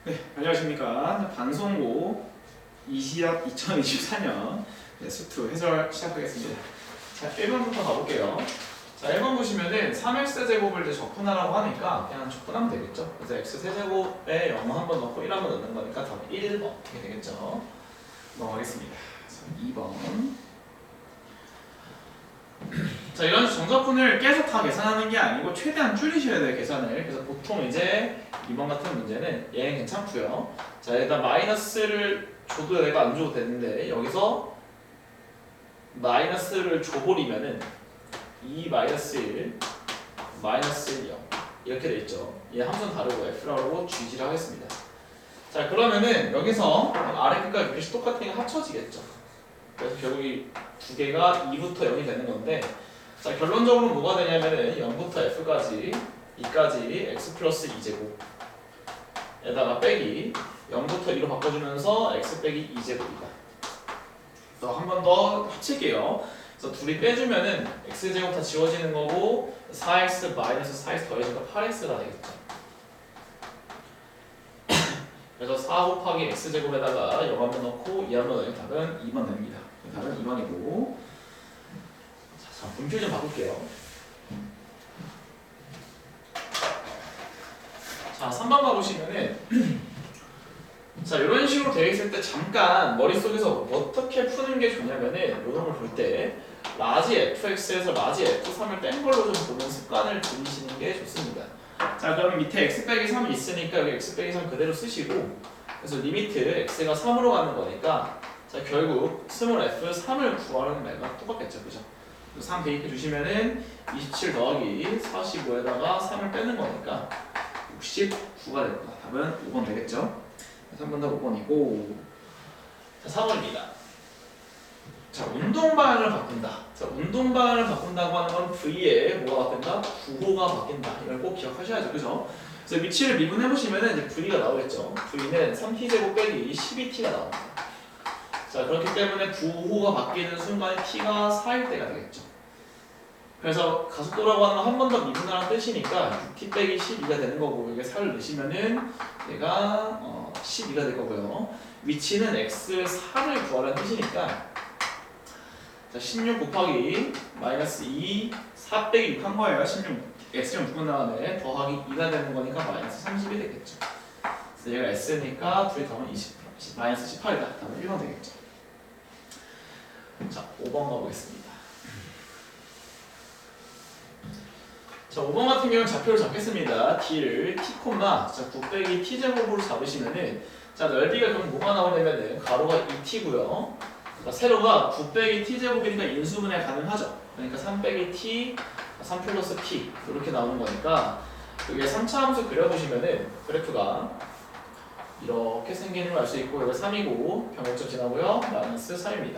네, 안녕하십니까. 반송고 2024년 수투 해설 시작하겠습니다. 자, 1번부터 가볼게요. 자, 1번 보시면은 3x 제곱을 이제 적분하라고 하니까 그냥 적분하면 되겠죠. 그래서 x 세제곱에 0 한번 넣고 1 한번 넣는 거니까 답은 1번 이렇게 되겠죠. 넘어가겠습니다. 2번. 자, 이런 정적분을 계속 다 계산하는 게 아니고 최대한 줄이셔야 돼요, 계산을. 그래서 보통 이제 이번 같은 문제는 얘는 괜찮고요. 자, 일단 마이너스를 줘도 내가 안 줘도 되는데 여기서 마이너스를 줘버리면은 2 마이너스 1 마이너스 1 0 이렇게 돼 있죠. 얘 함수는 다르고 f라고 GG를 하겠습니다. 자, 그러면은 여기서 아래 끝과 밑이 똑같으니까 합쳐지겠죠. 그래서 결국 이 두 개가 2부터 0이 되는 건데, 자, 결론적으로 뭐가 되냐면은 0부터 f까지 2까지 x 플러스 2제곱에다가 빼기 0부터 2로 바꿔주면서 x 빼기 2제곱이다. 또 한 번 더 합칠게요. 그래서 둘이 빼주면은 x제곱 다 지워지는 거고 4x 마이너스 4x 더해지니까 8x가 되겠죠. 그래서 4 곱하기 x제곱에다가 0 한번 넣고 2 한번 넣으면 답은 2번 됩니다. 답은 2번이고, 자, 분필 좀 바꿀게요. 자, 3번 가보시면은 자, 이런 식으로 되어 있을 때 잠깐 머릿속에서 어떻게 푸는 게 좋냐면은 이런 걸 볼 때 라지 fx에서 라지 f3을 뺀 걸로 좀 보는 습관을 들이시는 게 좋습니다. 자, 그럼 밑에 x 빼기 3이 있으니까 여기 x 빼기 3 그대로 쓰시고, 그래서 리미트 x가 3으로 가는 거니까 자, 결국 스몰 f 3을 구하는 말과 똑같겠죠, 그죠? 3 대입해 주시면은 27 더하기 45에다가 3을 빼는 거니까 69가 됩니다. 답은 5번 되겠죠? 3번 더 5번이고, 자, 4번입니다. 자, 운동 방향을 바꾼다. 자, 운동 방향을 바꾼다고 하는 건 V에 뭐가 바뀐다? 구호가 바뀐다. 이걸 꼭 기억하셔야죠, 그죠? 그래서 위치를 미분해 보시면은 이제 V가 나오겠죠. V는 3t제곱 빼기 12t가 나옵니다. 자, 그렇기 때문에 구호가 바뀌는 순간에 t가 4일 때가 되겠죠. 그래서 가속도라고 하는 건 한 번 더 미분하라는 뜻이니까 6t 빼기 12가 되는 거고, 여기에 4를 넣으시면은 얘가 12가 될 거고요. 위치는 x 4를 구하라는 뜻이니까 자, 16 곱하기 마이너스 2 4 빼기 6 한 거예요. 16 x점 묶은 다음에 더하기 2가 되는 거니까 마이너스 30이 되겠죠. 그래서 얘가 s니까 둘이 더하면 20 마이너스 18이다. 답은 1번 되겠죠. 자, 5번 가보겠습니다. 자, 5번 같은 경우는 좌표를 잡겠습니다. t를 t, 자, 9 빼기 t제곱으로 잡으시면은, 자, 넓이가 그럼 뭐가 나오냐면은 가로가 2t고요. 자, 세로가 9 빼기 t제곱이니까 인수분해 가능하죠. 그러니까 3 빼기 t, 3 플러스 t 이렇게 나오는 거니까 여기에 3차 함수 그려보시면은 그래프가 이렇게 생기는 걸 알 수 있고, 여기 3이고 평행점 지나고요. 마이너스 3입니다.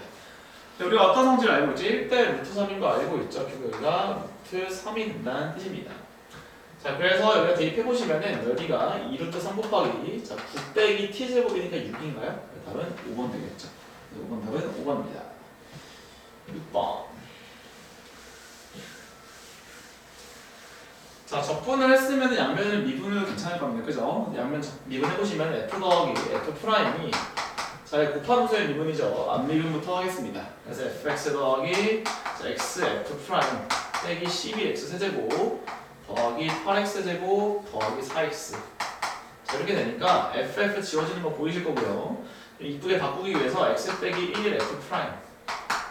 우리가 어떤 성질을 알고 있지? 1대 루트 3인 거 알고 있죠? 결국 여기가 루트 3이 된다는 뜻입니다. 자, 그래서 여기가 대입해보시면은 여기가 2루트 3 곱하기 자, 9 빼기 t제곱이니까 6인가요? 답은 5번 되겠죠. 5번 답은 5번입니다. 6번. 자, 적분을 했으면 양면을 미분해도 괜찮을 겁니다. 그죠? 양면 미분해보시면 f 더하기 f 프라임이 자, 곱함수의 미분이죠. 앞미분부터 하겠습니다. 그래서 fx 더하기 x f 프라임 빼기 12x 세제곱 더하기 8x 제곱 더하기 4x. 자, 이렇게 되니까 ff 지워지는 거 보이실 거고요. 이쁘게 바꾸기 위해서 x 빼기 1 f 프라임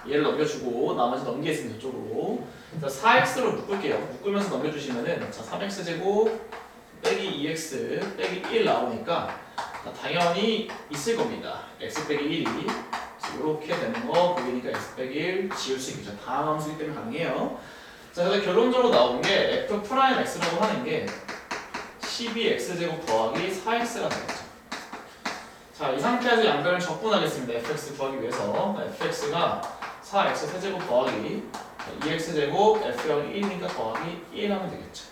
얘를 넘겨주고 나머지 넘기겠습니다. 이쪽으로. 자, 4x로 묶을게요. 묶으면서 넘겨주시면은 자, 3x 제곱 빼기 2x 빼기 1 나오니까 당연히 있을 겁니다. x 빼기 1이 이렇게 되는 거 보이니까 x 빼기 1 지울 수 있겠죠. 다음 함수이기 때문에 가능해요. 자, 그래서 결론적으로 나온 게 f 프라임 x라고 하는 게 12x 제곱 더하기 4x가 되겠죠. 자, 이 상태에서 양변을 적분하겠습니다. fx 구하기 위해서 fx가 4x 세제곱 더하기 2x 제곱 f 여기 1이니까 더하기 1 하면 되겠죠.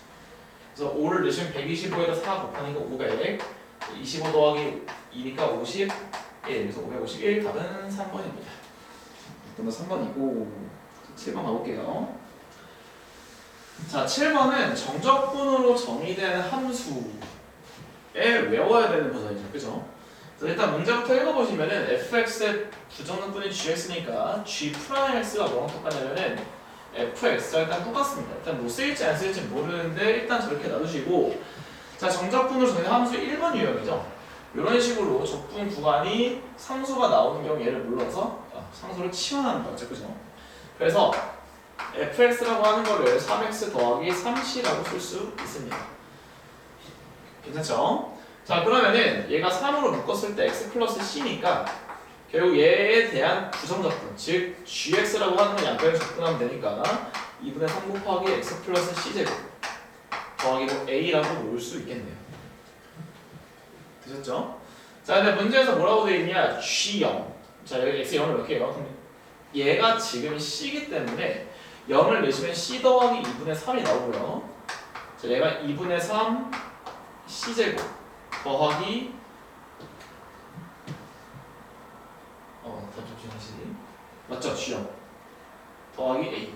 그래서 5를 넣으시면 125에다 4 곱하니까 500 25 더하기 2니까 51 그래서 551 답은 3번입니다. 그럼 3번이고 7번 가볼게요. 자, 7번은 정적분으로 정의된 함수에 외워야 되는 버전이죠. 그죠? 그래서 일단 문제부터 읽어보시면은 fx의 부정분이 gx니까 g'x가 뭐랑 똑같냐면은 fx가 일단 똑같습니다. 일단 뭐 쓰일지 안 쓰일지 모르는데 일단 저렇게 놔두시고, 자 정적분으로 저희 함수 1번 유형이죠. 이런 식으로 적분 구간이 상수가 나오는 경우 얘를 불러서 상수를 치환하는 거죠. 그죠? 그래서 fx라고 하는 거를 3x 더하기 3c라고 쓸 수 있습니다. 괜찮죠? 자 그러면은 얘가 3으로 묶었을 때 x 플러스 c니까 결국 얘에 대한 부정적분, 즉 gx라고 하는 건 양변을 적분하면 되니까 2분의 3 곱하기 x 플러스 c제곱 더하기 뭐 a라고 놓을 수 있겠네요. 되셨죠? 자 근데 문제에서 뭐라고 되어 있냐? g0. 자 여기 x 0을 넣을게요. 그럼 얘가 지금 c이기 때문에 0을 넣으시면 c 더하기 2분의 3이 나오고요. 자 얘가 2분의 3 c제곱 더하기 잠시만 다시 맞죠? G형 더하기 A.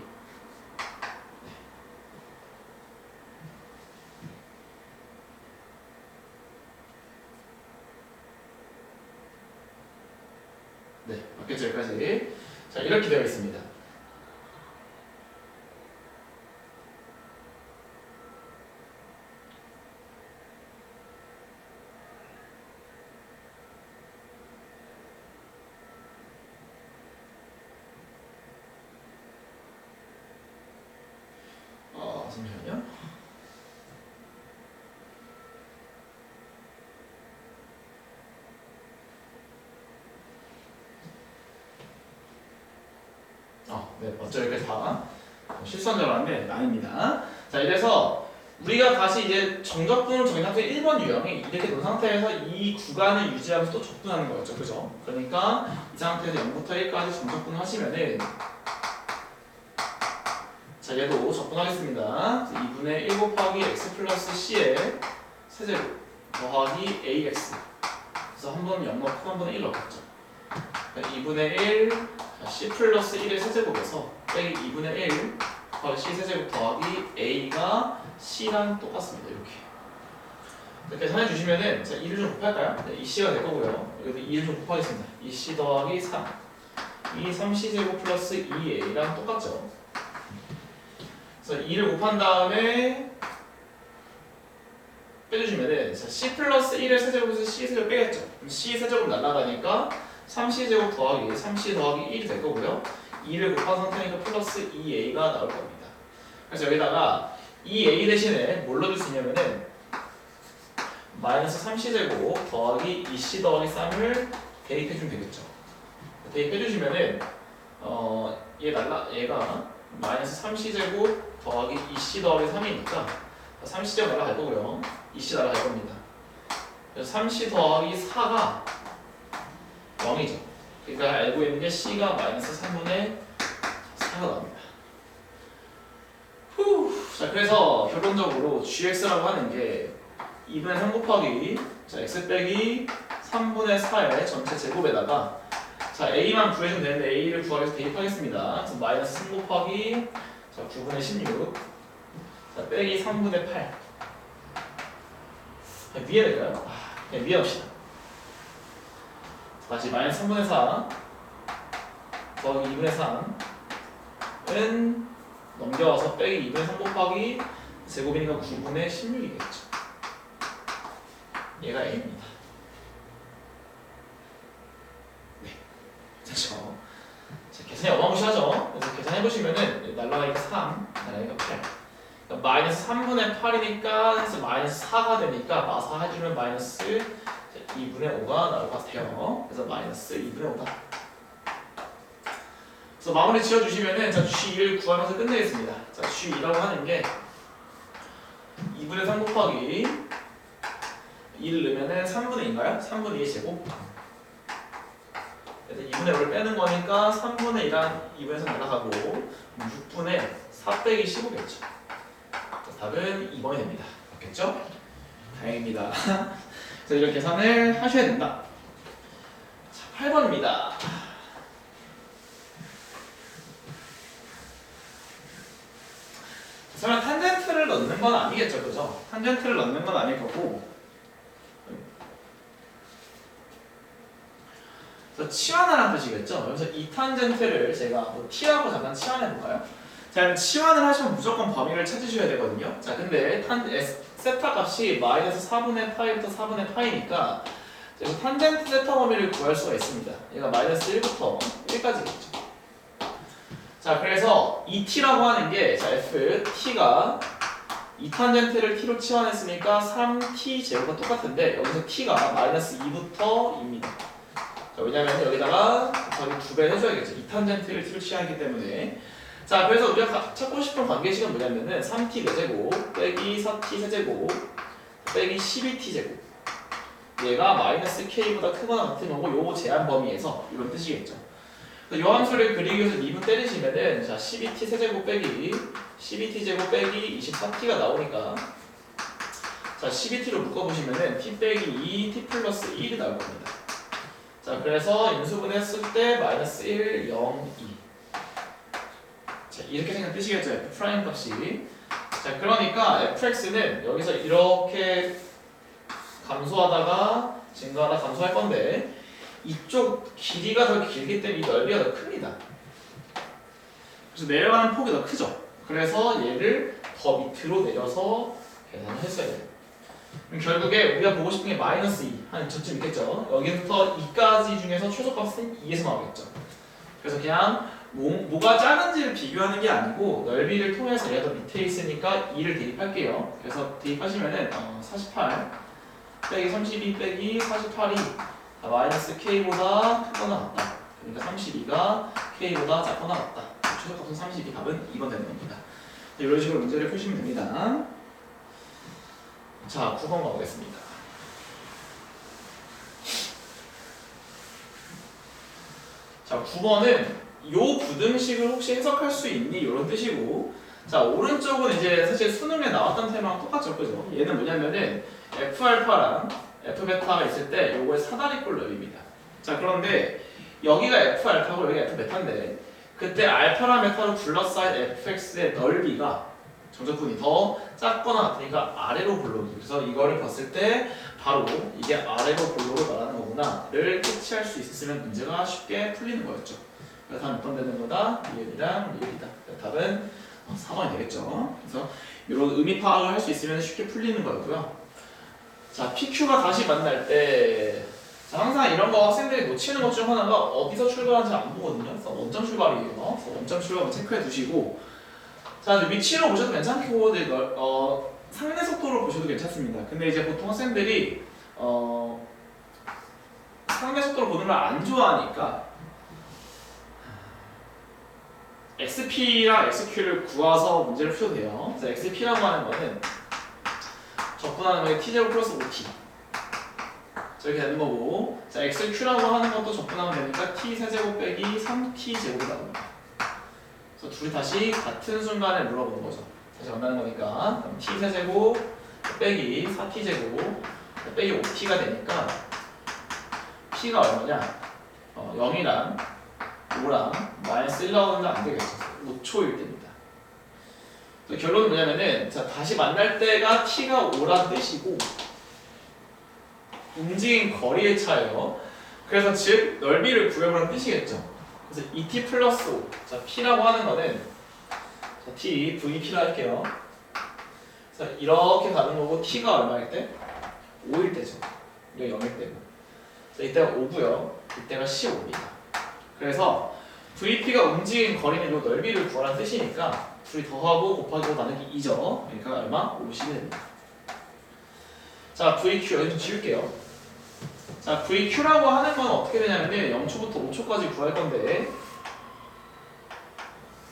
네, 맞겠죠? 여기까지. 자 이렇게 되어 있습니다. 잠시만요. 네, 맞죠? 여기까지 다 실수한 줄 알았는데 아닙니다. 자, 이래서 우리가 다시 이제 정적분을 정의 상태 1번 유형이 이렇게 놓은 상태에서 이 구간을 유지하면서 또 적분하는 거였죠. 그죠? 그러니까 이 상태에서 0부터 1까지 정적분을 하시면은 자, 얘도 적분하겠습니다. 2분의 1 곱하기 x 플러스 c의 세제곱 더하기 ax. 그래서 한 번은 0 넣고 한 번은 1 넣겠죠. 2분의 1 c 플러스 1의 세제곱에서 빼기 2분의 1 더하기 c 세제곱 더하기 a가 c랑 똑같습니다. 이렇게 계산해 주시면은 자 2를 좀 곱할까요? 네, 2c가 될 거고요. 여기도 2를 좀 곱하겠습니다. 2c 더하기 3 이 3c제곱 플러스 2a랑 똑같죠. 그래서 2를 곱한 다음에 빼주시면은 자, c 플러스 1의 세제곱에서 c 세제곱 빼겠죠. 그럼 c 세제곱 날아가니까 3c 제곱 더하기 3c 더하기 1이 될 거고요. 2를 곱한 상태니까 플러스 2a가 나올 겁니다. 그래서 여기다가 2a 대신에 뭘 넣을 수 있냐면은 마이너스 3c제곱 더하기 2c 더하기 3을 대입해주면 되겠죠. 대입해주시면은 얘가 마이너스 3c제곱 더하기 2c 더하기 3이니까 3c제곱 날아갈 거고요. 2c 날아갈 겁니다. 그래서 3c 더하기 4가 0이죠. 그러니까 알고 있는 게 c가 마이너스 3분의 4가 나옵니다. 자 그래서 결론적으로 gx라고 하는 게 2분의 3 곱하기 자 x 빼기 3분의 4의 전체 제곱에다가 자 a만 구해주면 되는데 a를 구하기 위해서 대입하겠습니다. 그래서 마이너스 3 곱하기 자 9분의 16 자 빼기 3분의 8 위에 될까요? 그냥 위에 합시다. 다시 마이너스 3분의 4 더하기 2분의 3은 넘겨와서 빼기 2분의 3 곱하기 제곱이니까 9분의 16이겠죠. 얘가 a입니다. 네, 됐죠. 자, 계산이 어마무시하죠. 그래서 계산해보시면은 날라가니까 3, 날라가니까 8 그러니까 마이너스 3분의 8이니까 해서 마이너스 4가 되니까 마사 해주면 마이너스 2분의 5가 나올 것 같아요. 그래서 마이너스 2분의 5다. 그래서 마무리 지어주시면은 자 G2를 구하면서 끝내겠습니다. 자 G2라고 하는 게 2분의 3 곱하기 2를 넣으면은 3분의 2인가요? 3분의 2의 제곱. 그래서 2분의 5를 빼는 거니까 3분의 2랑 2분의 3 날아가고 6분의 4 빼기 15겠죠. 답은 2번이 됩니다. 맞겠죠? 다행입니다. 그래서 이런 계산을 하셔야 된다. 자, 8번입니다. 설마 탄젠트를 넣는 건 아니겠죠, 그죠? 탄젠트를 넣는 건 아닐 거고 치환하라는 뜻이겠죠. 그래서 이 탄젠트를 제가 뭐 t라고 잠깐 치환해볼까요? 자, 그럼 치환을 하시면 무조건 범위를 찾으셔야 되거든요. 자, 근데 세타 값이 마이너스 4분의 파이부터 4분의 파이니까 탄젠트 세타 범위를 구할 수가 있습니다. 얘가 마이너스 1부터 1까지겠죠. 자, 그래서 이 t라고 하는 게, 자, f, t가 이 탄젠트를 t로 치환했으니까 3t 제곱과 똑같은데 여기서 t가 마이너스 2부터 2입니다. 자, 왜냐면 여기다가 곱하기 2배 해줘야겠죠. 이 탄젠트를 t로 치환했기 때문에. 자, 그래서 우리가 찾고 싶은 관계식은 뭐냐면은 3t 4제곱 빼기 4t 세제곱 빼기 12t제곱, 얘가 마이너스 k보다 크거나 같은 거고 요거 제한 범위에서 이런 뜻이겠죠. 이 함수를 그리기 위해서 미분 때리시면은, 자, 12t 세제곱 빼기 12t 제곱 빼기 24t가 나오니까, 자, 12t로 묶어보시면은 t 빼기 2, t 플러스 1이 나올 겁니다. 자, 그래서 인수분해했을 때 마이너스 1, 0, 2. 자, 이렇게 생긴 뜻이겠죠, f 프라임 값이. 자, 그러니까 fx는 여기서 이렇게 감소하다가 증가하다 감소할 건데, 이쪽 길이가 더 길기 때문에 이 넓이가 더 큽니다. 그래서 내려가는 폭이 더 크죠. 그래서 얘를 더 밑으로 내려서 계산을 했어야 돼요. 그럼 결국에 우리가 보고 싶은 게 마이너스 2, 한 저쯤 있겠죠. 여기부터 2까지 중에서 최소값은 2에서 나오겠죠. 그래서 그냥 뭐가 작은지를 비교하는 게 아니고 넓이를 통해서 얘가 더 밑에 있으니까 2를 대입할게요. 그래서 대입하시면은 48 빼기 32 빼기 48이 마이너스 k보다 크거나 같다. 그러니까 32가 k보다 작거나 같다. 최소값은 32, 답은 2번 되는 겁니다. 이런 식으로 문제를 푸시면 됩니다. 자, 9번 가보겠습니다. 자, 9번은 요 부등식을 혹시 해석할 수 있니? 이런 뜻이고, 자, 오른쪽은 이제 사실 수능에 나왔던 테마랑 똑같죠, 그죠? 얘는 뭐냐면은 F알파랑 F베타가 있을 때 요거의 사다리꼴 넓이입니다. 자, 그런데 여기가 F알파고 여기가 F베타인데 그때 알파랑 베타로 둘러싸인 fx의 넓이가 정적분이 더 작거나 같으니까 아래로 볼록이. 그래서 이거를 봤을 때 바로 이게 아래로 볼록을 말하는 거구나를 캐치할 수 있었으면 문제가 쉽게 풀리는 거였죠. 그래서 다음 몇 번 되는 거다? 리을이랑 리을이다. 답은 4번이 되겠죠. 그래서 이런 의미 파악을 할 수 있으면 쉽게 풀리는 거였고요. 자, PQ가 다시 만날 때, 자, 항상 이런 거 학생들이 놓치는 것 중 하나가 어디서 출발하는지 안 보거든요. 그래서 원점 출발이에요. 그래서 원점 출발 체크해 두시고, 자, 위치로 보셔도 괜찮고, 상대 속도로 보셔도 괜찮습니다. 근데 이제 보통 학생들이 상대 속도로 보는 걸 안 좋아하니까 XP랑 XQ를 구해서 문제를 푸셔도 돼요. 그래서 XP라고 하는 거는 적분하는 거에 T제곱 플러스 5T 이렇게 되는 거고, 자, XQ라고 하는 것도 적분하면 되니까 T 세제곱 빼기 3T 제곱이 나옵니다. 그래서 둘이 다시 같은 순간에 물어보는 거죠. 다시 만나는 거니까 그럼 T 세제곱 빼기 4T 제곱 빼기 5T가 되니까 P가 얼마냐? 0이랑 5랑 마이너스 1 나오는데 안 되겠죠. 5초일 때입니다. 결론은 뭐냐면은, 자, 다시 만날 때가 t가 5란 뜻이고 움직인 거리의 차예요. 그래서 즉 넓이를 구해보라는 뜻이겠죠. 그래서 2t 플러스 5. 자, p라고 하는 거는, 자, t vp라 할게요. 그래서 이렇게 가는 거고 t가 얼마일 때? 5일 때죠. 이거 0일 때고. 자, 이때가 5고요. 이때가 15입니다. 그래서 vp가 움직인 거리는 요 넓이를 구하라는 뜻이니까 둘이 더하고 곱하기 5 나누기 2죠. 그러니까 얼마? 50이 됩니다. 자, VQ 여기 좀 지울게요. 자, VQ라고 하는 건 어떻게 되냐면은 0초부터 5초까지 구할 건데,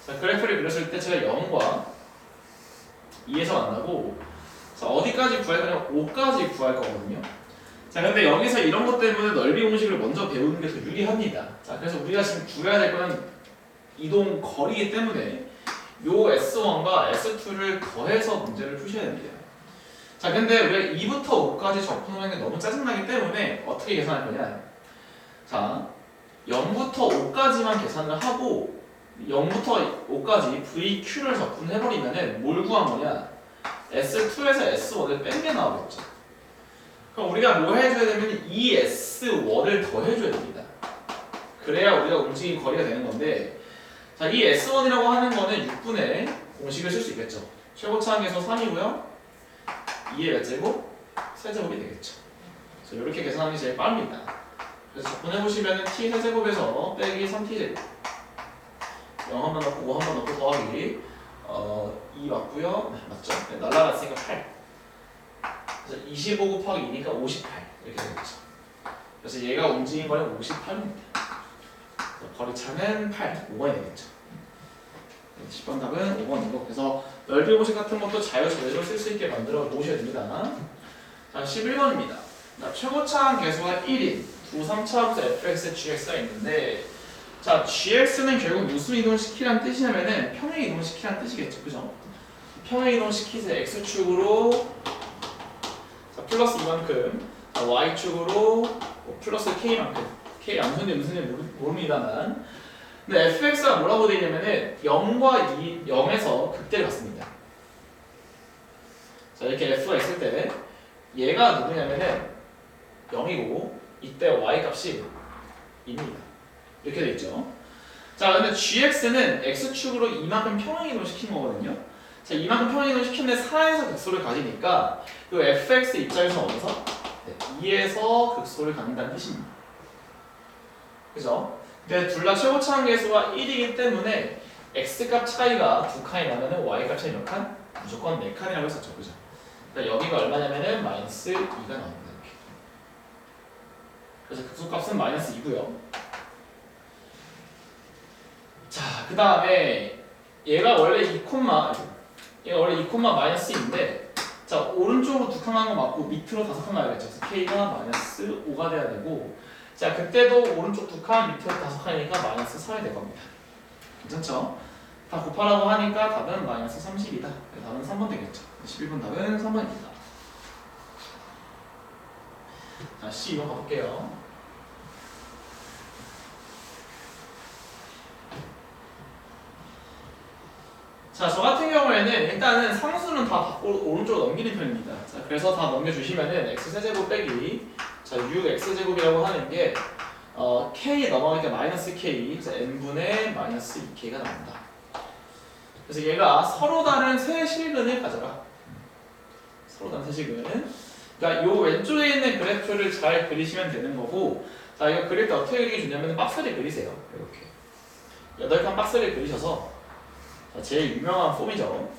자, 그래프를 그렸을 때 제가 0과 2에서 만나고, 자, 어디까지 구할 거냐면 5까지 구할 거거든요. 자, 근데 여기서 이런 것 때문에 넓이 공식을 먼저 배우는 게 더 유리합니다. 자, 그래서 우리가 지금 구해야 될 거는 이동 거리이기 때문에 요 S1과 S2를 더해서 문제를 푸셔야 됩니다. 자, 근데 우리가 2부터 5까지 적분하는 게 너무 짜증나기 때문에 어떻게 계산할 거냐? 자, 0부터 5까지만 계산을 하고 0부터 5까지 VQ를 적분해버리면은 뭘 구한 거냐? S2에서 S1을 뺀 게 나오겠죠. 그럼 우리가 뭐 해줘야 되면 이 S1을 더해줘야 됩니다. 그래야 우리가 움직인 거리가 되는 건데, 자, 이 S1이라고 하는 거는 6분의 공식을 쓸 수 있겠죠. 최고차항 계수 3이고요. 2의 몇 제곱? 세제곱이 되겠죠. 그래서 이렇게 계산하는 게 제일 빠릅니다. 그래서 적분해보시면 t 세제곱에서 빼기 3t제곱 0 한 번 넣고 5 한 번 넣고 더하기 2 맞고요. 네, 맞죠? 네, 날라갔으니까 8. 그래서 25 곱하기 2니까 58 이렇게 되겠죠. 그래서 얘가 움직인 거는 58입니다. 거리차는 8, 5번이 되겠죠. 10번 답은 5번이고, 그래서 넓이 공식 같은 것도 자유자재로 쓸 수 있게 만들어 놓으셔야 됩니다. 자, 11번입니다. 최고차항 계수가 1인 두 3차함수 fx, gx가 있는데, 자, gx는 결국 무슨 이동시키란 뜻이냐면은 평행 이동시키란 뜻이겠죠, 그죠? 평행 이동시키서 x축으로 자, 플러스 이만큼, 자, y축으로 플러스 k만큼, k 양수인지 무슨지 모릅니다만, 근데 fx가 뭐라고 되어 있냐면은 0과 0에서 극대를 갖습니다. 자, 이렇게 f가 있을 때 얘가 누구냐면은 0이고 이때 y 값이 2입니다. 이렇게 돼 있죠. 자, 근데 gx는 x축으로 이만큼 평행이동 시킨 거거든요. 자, 이만큼 평행이동 시켰는데 4에서 극소를 가지니까 그 fx 입장에서 어디서? 네, 2에서 극소를 갖는다는 뜻입니다. 그죠? 근데 둘 다 최고차항 계수가 1이기 때문에 x값 차이가 2칸이 나면은 y값 차이 몇 칸? 무조건 4칸이라고 했었죠. 그죠? 그러니까 여기가 얼마냐면은 마이너스 2가 나옵니다. 이렇게. 그래서 극소값은 마이너스 2고요. 자, 그 다음에 얘가 원래 2, 마이너스 2인데, 자, 오른쪽으로 2칸 가는 거 맞고 밑으로 5칸 가야겠죠. 그래서 k가 마이너스 5가 돼야 되고, 자, 그때도 오른쪽 2칸, 밑으로 5칸이니까 마이너스 4이 될 겁니다. 괜찮죠? 다 곱하라고 하니까 답은 마이너스 30이다. 답은 3번 되겠죠. 11번 답은 3번입니다. 자, C 이번 가볼게요. 자, 저 같은 경우에는 일단은 상수는 다 밖으로 오른쪽으로 넘기는 편입니다. 자, 그래서 다 넘겨주시면은 x세제곱 빼기 자, 6x제곱이라고 하는 게 k 넘어가니까 마이너스 k, 그래서 n분의 마이너스 2k가 나온다. 그래서 얘가 서로 다른 세 실근을 가져가. 서로 다른 세 실근. 그러니까 요 왼쪽에 있는 그래프를 잘 그리시면 되는 거고, 자, 이거 그릴 때 어떻게 그리기 좋냐면 박스를 그리세요. 이렇게 8칸 박스를 그리셔서, 자, 제일 유명한 폼이죠.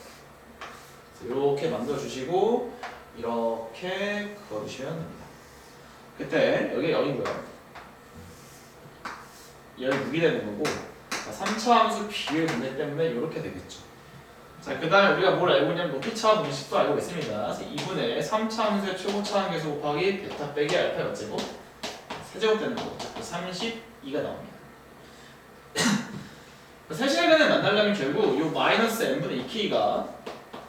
이렇게 만들어 주시고 이렇게 그어주시면 됩니다. 그때 여기 0이고요. 여기 6이 되는 거고, 3차 함수 비율 문제 때문에 이렇게 되겠죠. 자, 그 다음에 우리가 뭘 알고 있냐면 높이차 공식도 알고 있습니다. 그래서 2분의 3차 함수의 최고차항 계수 곱하기 베타 빼기 알파 몇제곱? 세제곱 되는 거죠. 32가 나옵니다. 세실근을 만나려면 결국 이 마이너스 n분의 2k가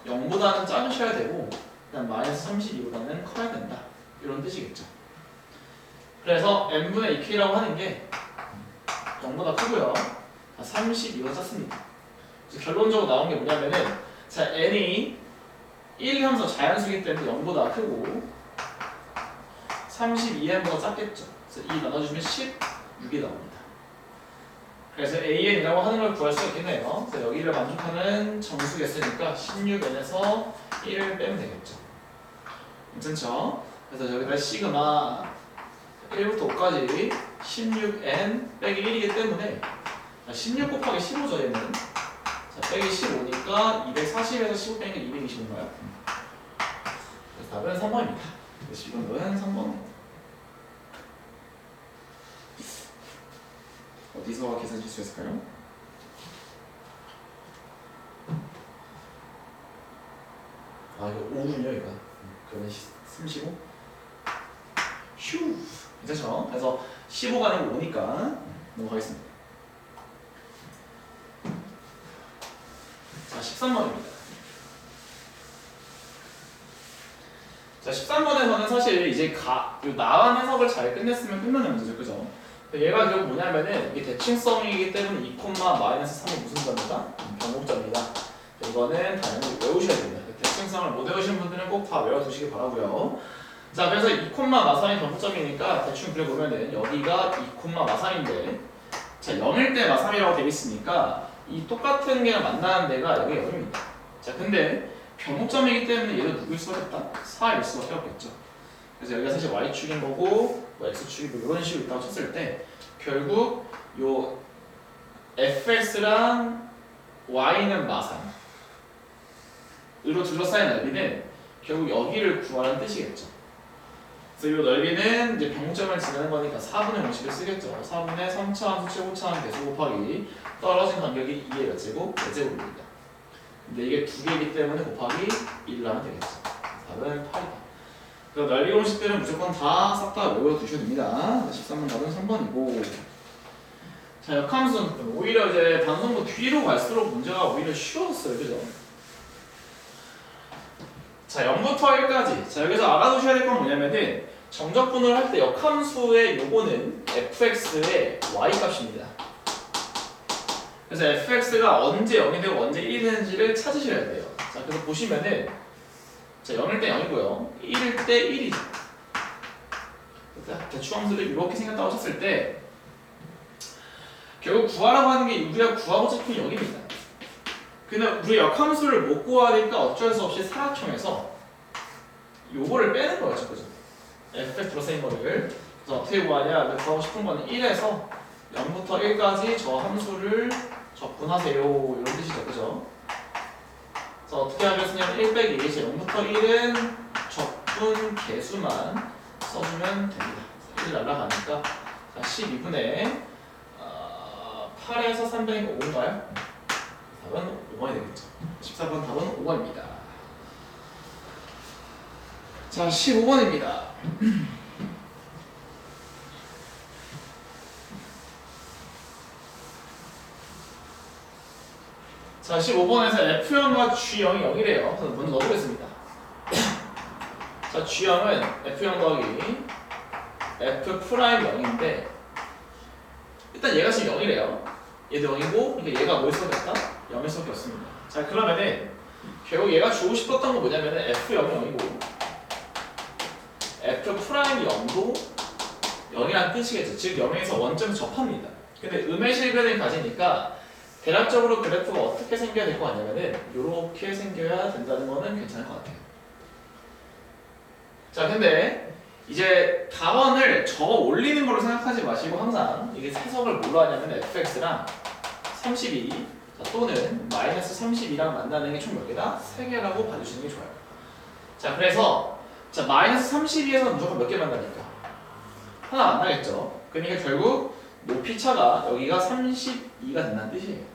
0보다는 작으셔야 되고, 그다음 마이너스 32보다는 커야 된다. 이런 뜻이겠죠. 그래서 n분의 2k라고 하는 게 0보다 크고요. 32보다 작습니다. 그래서 결론적으로 나온 게 뭐냐면은, 자, n이 1, 3, 4 자연수이기 때문에 0보다 크고 32n보다 작겠죠. 그래서 2 나눠주면 16이 나옵니다. 그래서 an이라고 하는 걸 구할 수 있겠네요. 그래서 여기를 만족하는 정수겠으니까 16n에서 1을 빼면 되겠죠. 괜찮죠? 그래서 여기다 시그마 1부터 5까지 16n 빼기 1이기 때문에 16 곱하기 15죠, 얘는. 자, 빼기 15니까 240에서 15 빼니까 225인가요? 그래서 답은 3번입니다. 12번은 3번. 어디서 계산 실수했을까요? 아, 이거 5군요, 이거. 그러면 35? 휴! 괜찮죠? 그래서 15가 아니고 5니까 넘어가겠습니다. 자, 13번입니다. 자, 13번에서는 사실 이제 나한 해석을 잘 끝냈으면 끝나는 문제죠, 그죠? 얘가 결국 뭐냐면은 이게 대칭성이기 때문에 2, 마이너스 3이 무슨 점이다? 변곡점이다. 이거는 당연히 외우셔야 됩니다. 대칭성을 못 외우신 분들은 꼭 다 외워두시기 바라고요. 자, 그래서 2, 마삼이 변곡점이니까 대충 그려보면은 여기가 2, 마삼인데 자 0일 때 마3이라고 되어 있으니까 이 똑같은 게 만나는 데가 여기 0입니다. 자 근데 변곡점이기 때문에 얘도 누구일 수밖에 없다? 4일 수밖에 없겠죠. 그래서 여기가 사실 y축인 거고 뭐 x축이 뭐 이런 식으로 있다고 쳤을 때 결국 요 fx랑 y는 마3으로 둘러싸인 넓이는 결국 여기를 구하라는 뜻이겠죠. 그래서 이 넓이는 이제 변곡점을 지나는 거니까 4분의 공식을 쓰겠죠. 4분의 3차함수 최고차함 계수 곱하기 떨어진 간격이 2의 몇 제곱? 4제곱입니다. 근데 이게 두 개이기 때문에 곱하기 1을 하면 되겠죠. 답은 8이다. 그래서 넓이 공식들은 무조건 다 싹 다 외워두셔도 됩니다. 13번 답은 3번이고. 자, 역함수는 오히려 이제 단성도 뒤로 갈수록 문제가 오히려 쉬워졌어요. 그죠? 자, 0부터 1까지. 자, 여기서 알아두셔야 될 건 뭐냐면은 정적분을 할 때 역함수의 요거는 fx의 y 값입니다. 그래서 fx가 언제 0이 되고 언제 1이 되는지를 찾으셔야 돼요. 자, 그래서 보시면은 자, 0일 때 0이고요. 1일 때 1이죠. 대추함수를 이렇게 생겼다고 쳤을 때 결국 구하라고 하는 게 우리가 구하고 싶은 0입니다. 근데 우리 역함수를 못 구하니까 어쩔 수 없이 사각형에서 요거를 빼는 거였죠. 그죠? fx 플러스인 거를. 그래서 어떻게 구하냐? 구하고 싶은 거는 1에서 0부터 1까지 저 함수를 적분하세요. 이런 뜻이죠. 그죠? 그래서 어떻게 하겠냐면 1 빼기 0부터 1은 적분 개수만 써주면 됩니다. 1 날라가니까 자, 12분의 8에서 300이니까 5인가요? 답은 5번이 되겠죠. 14번 답은 5번입니다. 자, 15번입니다. 자, 15번에서 F0과 G0이 0이래요. 그래서 먼저 넣어보겠습니다. 자, G0은 F0 더하기 F'0인데 일단 얘가 지금 0이래요. 얘도 0이고 그러니까 얘가 뭐일 수밖에 없다? 0일 수밖에 없습니다. 자, 그러면은 결국 얘가 주고 싶었던 거 뭐냐면은 F0이 0이고 F'0이 0도 0이라는 뜻이겠죠. 즉 0에서 원점을 접합니다. 근데 음의 실근을 가지니까 대략적으로 그래프가 어떻게 생겨야 될 거 아니면은 이렇게 생겨야 된다는 거는 괜찮을 것 같아요. 자, 근데 이제 답안을 적어 올리는 걸로 생각하지 마시고 항상 이게 해석을 뭘로 하냐면 fx랑 32 자, 또는 마이너스 32랑 만나는 게 총 몇 개다? 3개라고 봐주시는 게 좋아요. 자, 그래서 자 마이너스 32에서 무조건 몇 개 만나니까? 하나 만나겠죠. 그러니까 결국 높이 차가 여기가 32가 된다는 뜻이에요.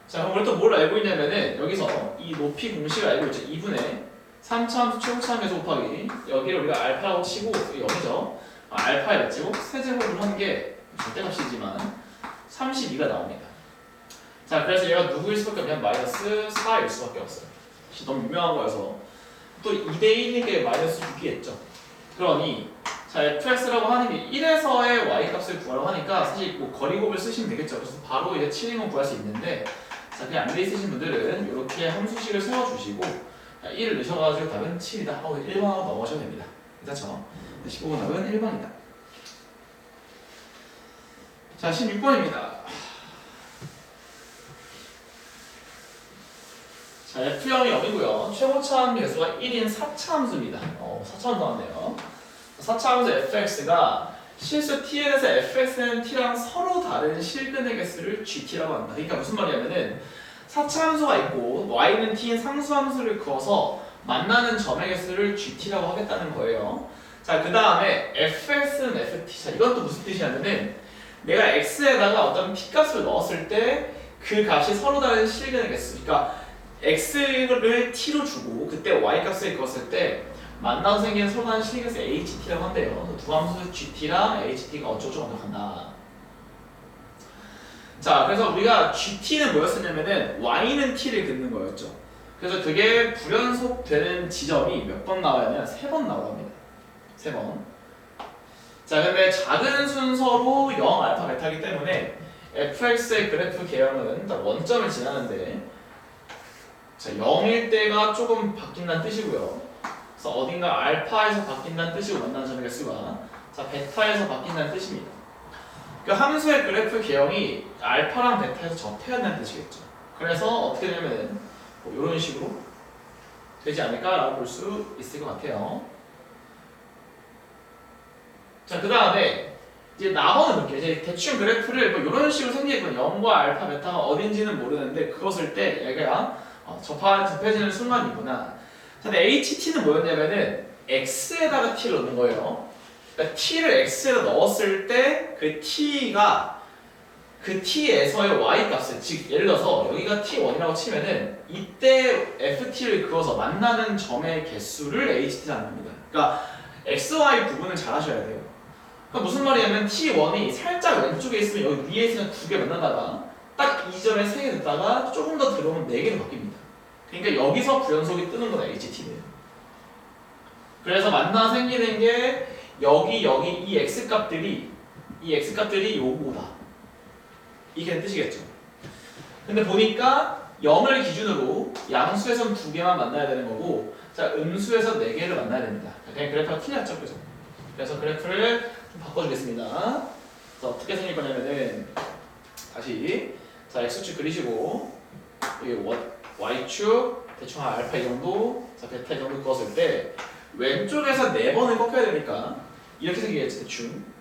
자, 그럼 우리 또 뭘 알고 있냐면은 여기서 이 높이 공식을 알고 있죠. 2분의 3차함수 최고차함에서 곱하기 여기를 우리가 알파라고 치고 0이죠. 알파의 몇 제곱? 세제곱을 한 게 절대값이지만 32가 나옵니다. 자, 그래서 얘가 누구일 수밖에 없냐면 마이너스 4일 수밖에 없어요. 너무 유명한 거여서 또 2대1이니까 마이너스 6이겠죠. 그러니 자, fx라고 하는 게 1에서의 y 값을 구하라고 하니까 사실 뭐 거리곱을 쓰시면 되겠죠. 그래서 바로 이제 7이면 구할 수 있는데 자, 그냥 안 돼 있으신 분들은 이렇게 함수식을 세워주시고 1을 넣으셔가지고 답은 7이다 하고 1번으로 넘어가셔도 됩니다. 그렇죠? 15번 답은 1번이다. 자, 16번입니다. 자, F0이 0이고요. 최고차함 개수가 1인 4차함수입니다. 4차함수 나왔네요. 4차함수 fx가 실수 t에 대해서 fx는 t랑 서로 다른 실근의 개수를 gt라고 한다. 그러니까 무슨 말이냐면은 4차함수가 있고 y는 t인 상수함수를 그어서 만나는 점의 개수를 gt라고 하겠다는 거예요. 자, 그 다음에 fx는 ft. 자, 이건 또 무슨 뜻이냐면은 내가 x에다가 어떤 t값을 넣었을 때 그 값이 서로 다른 실근의 개수. 그러니까 x를 t로 주고 그때 y 값을 그었을 때 만나서 생기는 서로 다른 실근의 ht라고 한대요. 두 함수 gt랑 ht가 어쩌고저쩌고 간다. 자, 그래서 우리가 gt는 뭐였었냐면은 y는 t를 긋는 거였죠. 그래서 그게 불연속되는 지점이 몇 번 나와야 하냐? 3번 나옵니다. 3번. 자, 근데 작은 순서로 0, 알파, 베타이기 때문에 fx의 그래프 개형은 원점을 지나는데 자, 0일 때가 조금 바뀐다는 뜻이고요. 그래서 어딘가 알파에서 바뀐다는 뜻이고 만나는 점의 개수가 자, 베타에서 바뀐다는 뜻입니다. 그 함수의 그래프 개형이 알파랑 베타에서 접해야 뜻이겠죠. 그래서 어떻게 되냐면 뭐 이런 식으로 되지 않을까라고 볼 수 있을 것 같아요. 자, 그 다음에 이제 나머지 볼게요. 이제 대충 그래프를 뭐 이런 식으로 생기겠군요. 0과 알파, 베타가 어딘지는 모르는데 그것을 때 얘가 접해지는 순간이구나. 근데 HT는 뭐였냐면은 X에다가 T를 넣는 거예요. 그러니까 T를 X에다 넣었을 때 그 T가 그 T에서의 Y 값을, 즉 예를 들어서 여기가 T1이라고 치면은 이때 FT를 그어서 만나는 점의 개수를 HT라는 겁니다. 그러니까 XY 구분을 잘 하셔야 돼요. 그러니까 무슨 말이냐면 T1이 살짝 왼쪽에 있으면 여기 위에 있으면 2개 만나다가 딱 이 점에 3개 넣다가 조금 더 들어오면 4개로 바뀝니다. 그러니까 여기서 구연속이 뜨는 건 HT네요. 그래서 만나 생기는 게 여기 이 X값들이 요거다. 이게 뜻이겠죠. 근데 보니까 0을 기준으로 양수에선 2개만 만나야 되는 거고, 자, 음수에서 4개를 만나야 됩니다. 그냥 그래프가 틀렸죠, 그죠? 그래서 그래프를 좀 바꿔주겠습니다. 그래서 어떻게 생길 거냐면은 다시 자 x축 그리시고 여기 y축 대충 한 알파 이 정도, 자 베타 이 정도 그었을 때 왼쪽에서 4번을 꺾여야 되니까 이렇게 생기겠지 대충.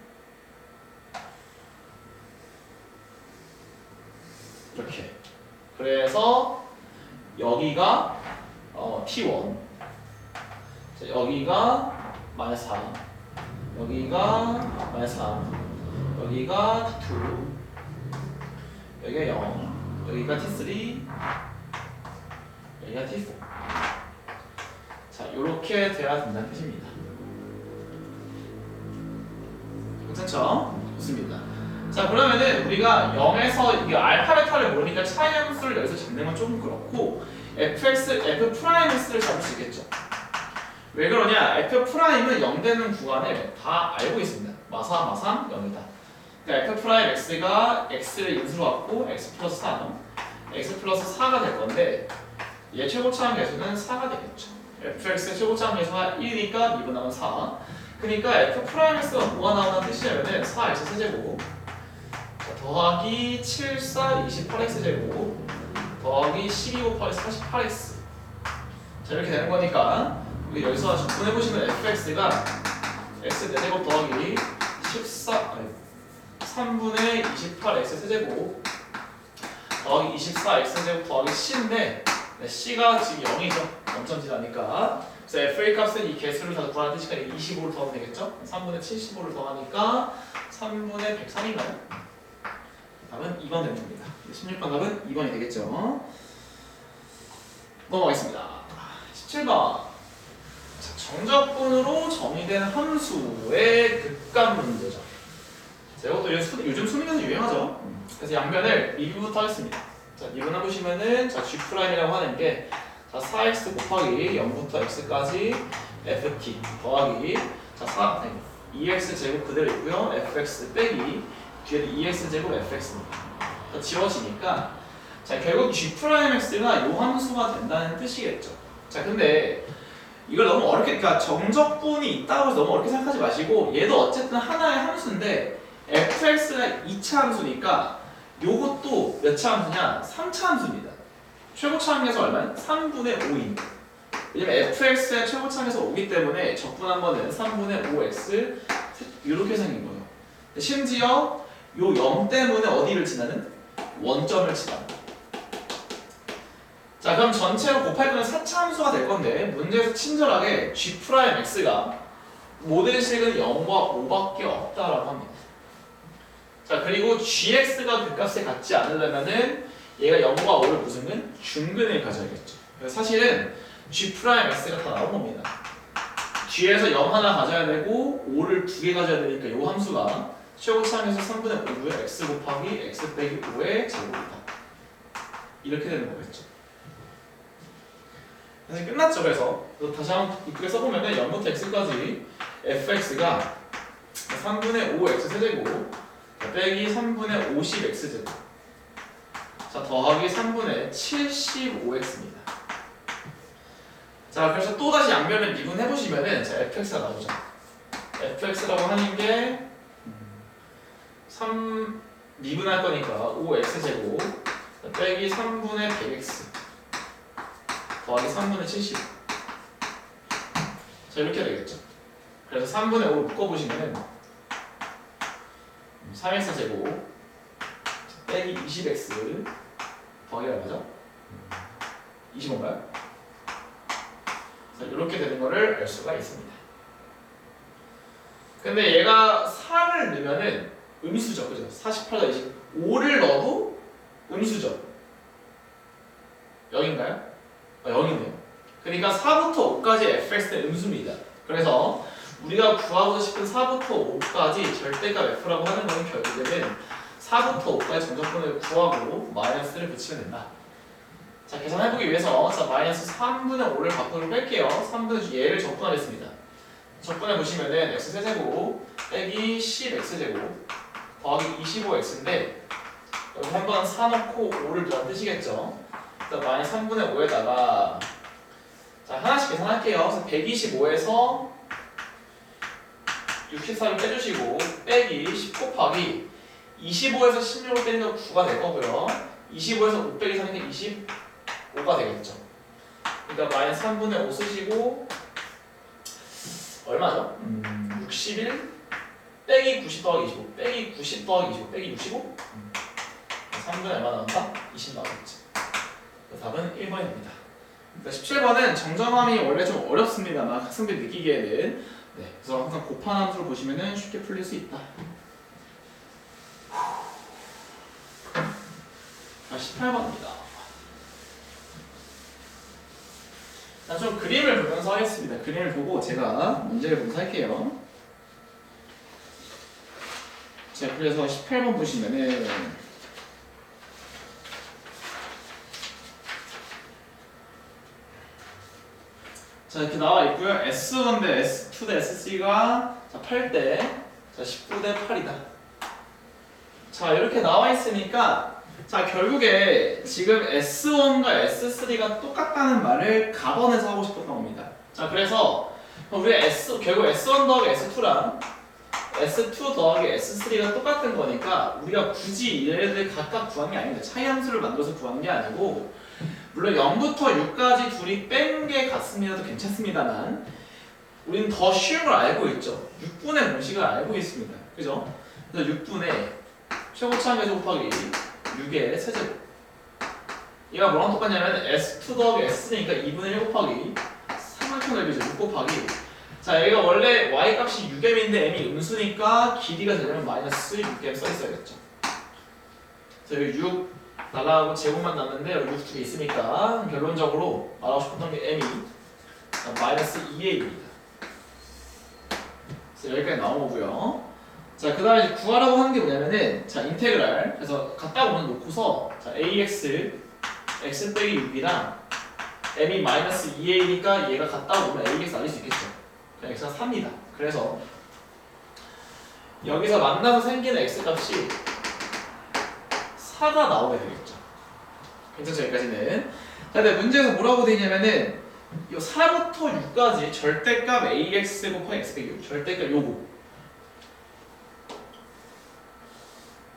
이렇게. 그래서 여기가 T1, 자, 여기가 마이너스 4, 여기가 마이너스 3, 여기가 T2, 여기가 0, 여기가 T3, 여기가 T4. 자, 이렇게 돼야 된다는 뜻입니다. 괜찮죠? 좋습니다. 자, 그러면은 우리가 0에서 이게 알파 베타를 모르니까 차이 함수를 여기서 잡는 건 조금 그렇고 F'X를 잡을 수 있겠죠. 왜 그러냐? F'은 0 되는 구간을 다 알고 있습니다. 마삼 0이다. 그러니까 F'X가 X를 인수로 갖고 X 플러스 3, X 플러스 4가 될 건데 얘 최고차항 계수는 4가 되겠죠. Fx의 최고차항 계수가 1이니까 미분하면 4. 그러니까 F'X가 뭐가 나오는 뜻이냐면은 4x 세제곱 더하기 7, 4, 28x제곱 더하기 12, 5, 8, 48x. 자, 이렇게 되는 거니까 우리 여기서 접근해보시면 fx가 x 4제곱 더하기 3분의 28x 세제곱 더하기 24x제곱 더하기 c인데 c가 지금 0이죠. 0점 지나니까. 그래서 fa 값은 이 개수를 다 구하는 뜻이니까 25를 더하면 되겠죠. 3분의 75를 더하니까 3분의 103인가요? 답은 2번 되는 겁니다. 16번 답은 2번이 되겠죠. 넘어가겠습니다. 17번. 자, 정적분으로 정의된 함수의 극값 문제죠. 자, 이것도 요즘 수능에서 유행하죠. 그래서 양변을 미분부터 하겠습니다. 자, 미분해 보시면은 자, G'이라고 하는 게 자, 4x 곱하기 0부터 x까지 ft 더하기 자, 2x 제곱 그대로 있고요. fx 빼기 뒤에도 2x제곱 fx입니다. 지워지니까 자 결국 G'X가 요 함수가 된다는 뜻이겠죠. 자 근데 이걸 너무 어렵게, 그러니까 정적분이 있다고 해서 너무 어렵게 생각하지 마시고 얘도 어쨌든 하나의 함수인데 fx가 2차 함수니까 요것도 몇 차 함수냐? 3차 함수입니다. 최고차항에서 얼마냐? 3분의 5입니다. 왜냐면 fx의 최고차항에서 5이기 때문에 적분한 거는 3분의 5x 이렇게 생긴 거예요. 심지어 요 0 때문에 어디를 지나는? 원점을 지납니다. 자 그럼 전체로 곱할 거는 4차 함수가 될 건데 문제에서 친절하게 G'X가 모델식은 0과 5밖에 없다라고 합니다. 자 그리고 Gx가 그 값에 같지 않으려면은 얘가 0과 5를 무슨 중근을 가져야겠죠. 그래서 사실은 G'X가 다 나온 겁니다. G에서 0 하나 가져야 되고 5를 2개 가져야 되니까 요 함수가 최고차항에서 3분의 5고요. x 곱하기 x 빼기 5의 제곱이다. 이렇게 되는 거겠죠. 그래서 끝났죠. 그래서 다시 한번 이쁘게 써보면 0부터 x까지 fx가 3분의 5x 세제곱 빼기 3분의 50x제곱 자 더하기 3분의 75x입니다. 자 그래서 또다시 양변을 미분해보시면은 자 fx가 나오죠. fx라고 하는 게 3 미분할 거니까 5x제곱 빼기 3분의 100x 더하기 3분의 70. 자, 이렇게 되겠죠. 그래서 3분의 5를 묶어보시면은 3x 제곱 빼기 20x 더하기 얼마죠? 25인가요? 자, 이렇게 되는 거를 알 수가 있습니다. 근데 얘가 4를 넣으면은 음수죠, 그죠? 48과 25를 넣어도 음수죠. 0인가요? 0이네요. 그러니까 4부터 5까지 fx는 음수입니다. 그래서 우리가 구하고 싶은 4부터 5까지 절대값 f라고 하는 건 결국에는 4부터 5까지 정적분을 구하고 마이너스를 붙이면 된다. 자, 계산해보기 위해서 자, 마이너스 3분의 5를 밖으로 뺄게요. 3분의 얘를 적분하겠습니다. 적분해 보시면은 x 세제곱 빼기 10x제곱 더하기 25x인데 여기 한번 4 넣고 5를 넣은 뜻이겠죠. 일단 마이너스 3분의 5에다가 자, 하나씩 계산할게요. 그래서 125에서 64를 빼주시고 빼기 10 곱하기 25에서 16을 빼니까 9가 될 거고요. 25에서 5 빼기 3이니까 25가 되겠죠. 그러니까 마이너스 3분의 5 쓰시고 얼마죠? 61 빼기 90 더하기 25 빼기 90 더하기 25 빼기 65? 3분의 얼마 나온다? 20 나오겠죠. 답은 1번입니다. 17번은 정정함이 원래 좀 어렵습니다만 학생들이 느끼기에는 그래서 항상 곱한 함수를 보시면 쉽게 풀릴 수 있다. 18번입니다. 자, 좀 그림을 보면서 하겠습니다. 그림을 보고 제가 문제를 보면서 할게요. 자, 그래서 18번 보시면은 자, 이렇게 나와 있고요. S1 대 S2 대 S3가 8대 19대 8이다. 자, 이렇게 나와 있으니까 자, 결국에 지금 S1과 S3가 똑같다는 말을 가번에서 하고 싶었던 겁니다. 자, 그래서 우리가 결국 S1 더하기 S2랑 S2 더하기 S3가 똑같은 거니까 우리가 굳이 얘네들 각각 구하는 게 아닙니다. 차이 함수를 만들어서 구하는 게 아니고 물론 0부터 6까지 둘이 뺀 게 같습니다도 괜찮습니다만 우리는 더 쉬운 걸 알고 있죠. 6분의 공식을 알고 있습니다. 그죠? 그래서 6분의 최고차항계수 곱하기 6의 세제곱 얘가 뭐랑 똑같냐면 S2 더하기 S니까 2분의 1 곱하기 3만큼 넓이죠. 6 곱하기 자, 얘가 원래 y값이 6m인데 m이 음수니까 길이가 되려면 마이너스 6m 써있어야겠죠. 그래서 여기 6 날라가고 제곱만 남는데 여기 6 두 개 있으니까 결론적으로 말하고 싶었던 게 m이 마이너스 2a입니다. 그래서 여기까지 나온 거고요. 자, 그 다음에 이제 구하라고 하는 게 뭐냐면은 자, 인테그랄 그래서 갖다 오면 놓고서 자, ax x 빼기 6이랑 m이 마이너스 2a니까 얘가 갖다 오면 ax 날릴 수 있겠죠. x가 3이다. 그래서 여기서 만나서 생기는 x값이 4가 나오게 되겠죠. 괜찮죠? 여기까지는. 자, 근데 문제에서 뭐라고 되어 있냐면은 이 4부터 6까지 절대값 ax 곱하기 x 빼기 6 절대값 요거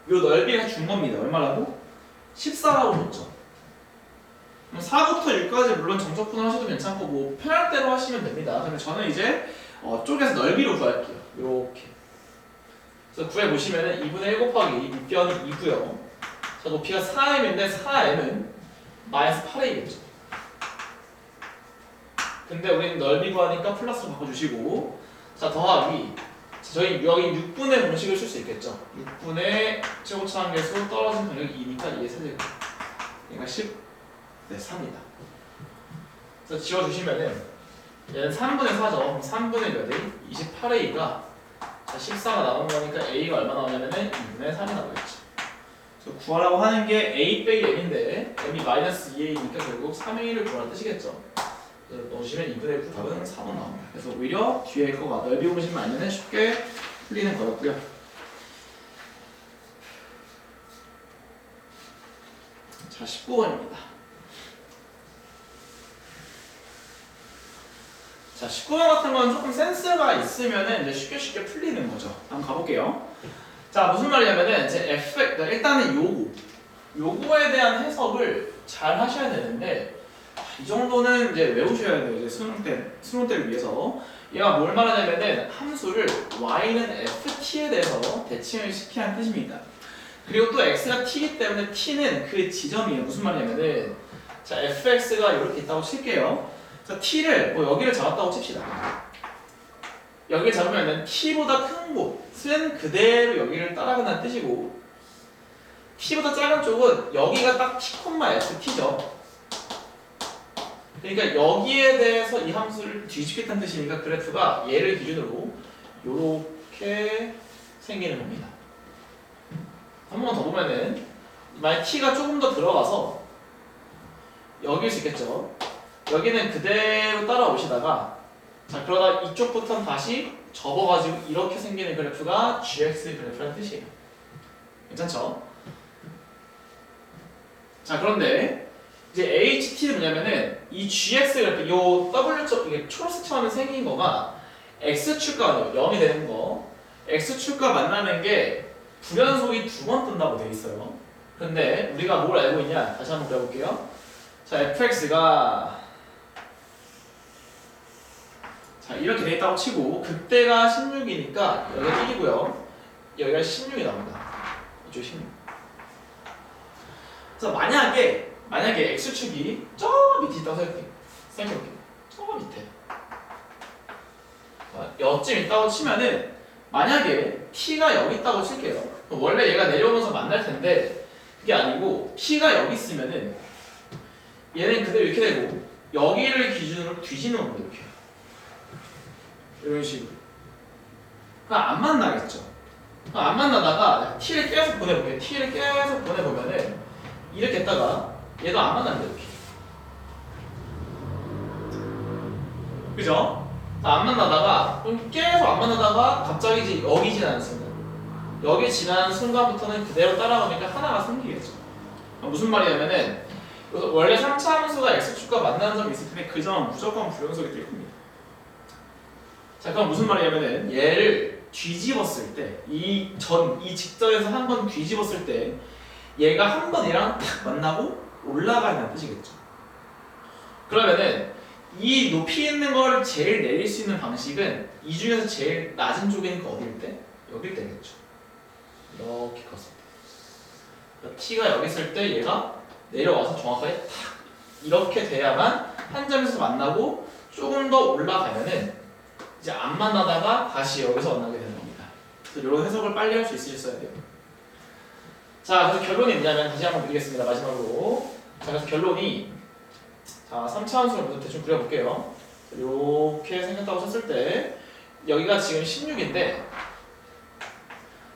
요 넓이가 준 겁니다. 얼마라고? 14라고 줬죠. 그럼 4부터 6까지 물론 정적분을 하셔도 괜찮고 뭐 편할 대로 하시면 됩니다. 근데 저는 이제 쪼개서 넓이로 구할게요. 요렇게. 그래서 구해보시면은 2분의 1 곱하기 6변이 2고요. 자, 높이가 4m인데 4m은 마이너스 8a겠죠. 근데 우리는 넓이 구하니까 플러스로 바꿔주시고 자, 더하기 저희 여기 6분의 공식을 쓸 수 있겠죠. 6분의 최고차항계수 떨어진 간격이 2니까 2의 세제곱 얘가 10 네, 3이다. 그래서 지워주시면은 얘는 3분의 4죠. 그럼 3분의 몇 a? 28a가 14가 나오는 거니까 a가 얼마 나오냐면은 2분의 3이 나오겠죠. 그래서 구하라고 하는 게 a 빼기 m인데 m이 마이너스 2a니까 결국 3a를 구하는 뜻이겠죠. 그래서 넣으시면 2분의 9 답은 4번 나옵니다. 그래서 오히려 뒤에 거가 넓이 공식만 알면 쉽게 풀리는 거였고요. 자, 19번입니다. 자, 19번 같은 건 조금 센스가 있으면은 이제 쉽게 풀리는 거죠. 한번 가볼게요. 자, 무슨 말이냐면은 제 일단은 요거에 대한 해석을 잘 하셔야 되는데 이 정도는 이제 외우셔야 돼요. 이제 수능 때를 위해서. 얘가 뭘 말하냐면은 함수를 y는 ft에 대해서 대칭을 시키는 뜻입니다. 그리고 또 x가 t이기 때문에 t는 그 지점이에요. 무슨 말이냐면은 자, fx가 이렇게 있다고 칠게요. 자, t를 뭐 여기를 잡았다고 칩시다. 여기를 잡으면은 t보다 큰 곳은 그대로 여기를 따라간다는 뜻이고 t보다 작은 쪽은 여기가 딱 t,ft죠. 그러니까 여기에 대해서 이 함수를 뒤집겠다는 뜻이니까 그래프가 얘를 기준으로 이렇게 생기는 겁니다. 한 번 더 보면은 만약 t가 조금 더 들어가서 여기일 수 있겠죠. 여기는 그대로 따라오시다가 자 그러다 이쪽부터는 다시 접어가지고 이렇게 생기는 그래프가 gx 그래프라는 뜻이에요. 괜찮죠? 자 그런데 이제 HT는 뭐냐면은 이 GX 그래프, 요 W축, 이게 초록색처럼 생긴 거가 X축과 0이 되는 거 X축과 만나는 게 불연속이 2번 뜬다고 돼 있어요. 근데 우리가 뭘 알고 있냐? 다시 한번 배워볼게요. 자, FX가 자 이렇게 돼 있다고 치고 그때가 16이니까 여기가 1이고요. 여기가 16이 나옵니다. 이쪽 16. 자, 만약에 X축이 저 밑에 있다고 생각해볼게요. 저 밑에. 자, 여쯤 있다고 치면은 만약에 T가 여기 있다고 칠게요. 원래 얘가 내려오면서 만날 텐데 그게 아니고 T가 여기 있으면은 얘는 그대로 이렇게 되고 여기를 기준으로 뒤지는 겁니다. 이렇게. 이런 식으로. 그러니까 안 만나겠죠. 안 만나다가 T를 계속 보내볼게요. T를 계속 보내보면은 이렇게 했다가 얘도 안 만난다 이렇게. 그죠? 안 만나다가 계속 안 만나다가 갑자기 이제 여기 지나는 순간 여기 지나는 순간부터는 그대로 따라가니까 하나가 생기겠죠. 무슨 말이냐면은 원래 3차 함수가 x축과 만나는 점이 있을 텐데 그 점은 무조건 불연속이 될 겁니다. 자 그럼 무슨 말이냐면은 얘를 뒤집었을 때 이 직선에서 한 번 뒤집었을 때 얘가 한 번 얘랑 탁 만나고 올라가는 뜻이겠죠. 그러면은 이 높이 있는 걸 제일 내릴 수 있는 방식은 이 중에서 제일 낮은 쪽이니까 어디일 때? 여길 때겠죠. 이렇게 갔을 때. T가 여기 있을 때 얘가 내려와서 정확하게 탁 이렇게 돼야만 한 점에서 만나고 조금 더 올라가면은 이제 안 만나다가 다시 여기서 만나게 되는 겁니다. 그래서 이런 해석을 빨리 할 수 있으셔야 돼요. 자, 그래서 결론이 뭐냐면 다시 한번 드리겠습니다. 마지막으로. 자, 그래서 결론이 자, 3차 함수를 먼저 대충 그려볼게요. 이렇게 생겼다고 쳤을 때 여기가 지금 16인데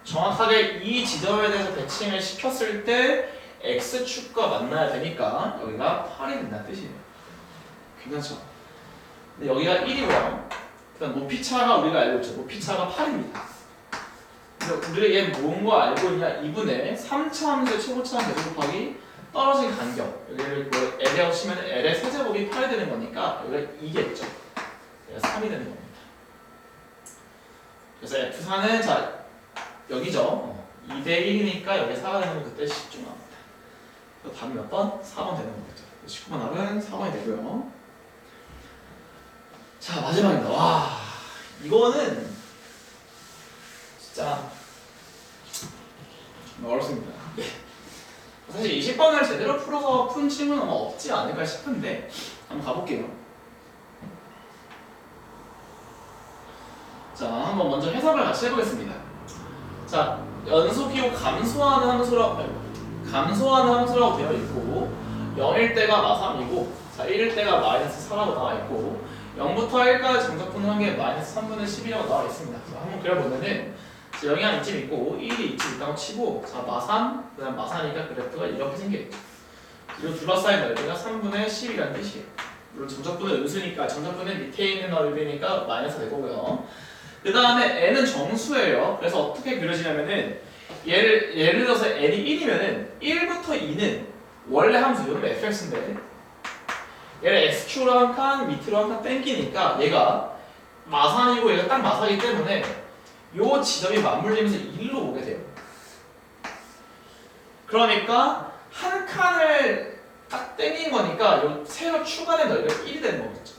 정확하게 이 지점에 대해서 대칭을 시켰을 때 X축과 만나야 되니까 여기가 8이 된다는 뜻이에요. 괜찮죠? 근데 여기가 1이고요. 그다음 높이차가 우리가 알고 있죠. 높이차가 8입니다. 근데 우리가 얘 뭔거 알고 있냐? 2분의 3차 함수의 최고차랑 계속 곱하기 떨어진 간격. 여기를 뭐 L이라고 치면 L의 세제곱이 8이 되는 거니까 여기가 2겠죠. 그래서 3이 되는 겁니다. 그래서 F4는 자 여기죠. 2대 1이니까 여기 4가 되는 건 그때 10중 나옵니다. 그래서 답이 몇 번? 4번 되는 거겠죠. 19번 답은 4번이 되고요. 자 마지막입니다. 와 이거는 진짜 어렵습니다. 사실 20번을 제대로 풀어서 푼 질문은 아마 없지 않을까 싶은데 한번 가볼게요. 자 한번 먼저 해석을 같이 해보겠습니다. 자 연속이고 감소하는 함수라고 되어 있고 0일 때가 마3이고 자 1일 때가 마이너스 4라고 나와 있고 0부터 1까지 정적분을 한 게 마이너스 3분의 10이라고 나와 있습니다. 그래서 한번 그려보면은 0이 한 이쯤 있고 1이 이쯤 있다고 치고 자 마3 그 다음 마4니까 그래프가 이렇게 생겨있죠. 그리고 둘러싸인 넓이가 3분의 10이라는 뜻이에요. 물론 정적분은 음수니까 정적분은 밑에 있는 넓이니까 마이너스 될 거고요. 그 다음에 n은 정수예요. 그래서 어떻게 그려지냐면은 예를 들어서 n이 1이면은 1부터 2는 원래 함수 이건 fx인데 얘를 x축으로 한 칸 밑으로 한 칸 땡기니까 얘가 마산이고 얘가 딱 마사기 때문에 요 지점이 맞물리면서 1로 오게 돼요. 그러니까 한 칸을 딱 땡긴 거니까 요 새로 추가된 넓이가 1이 되는 거겠죠.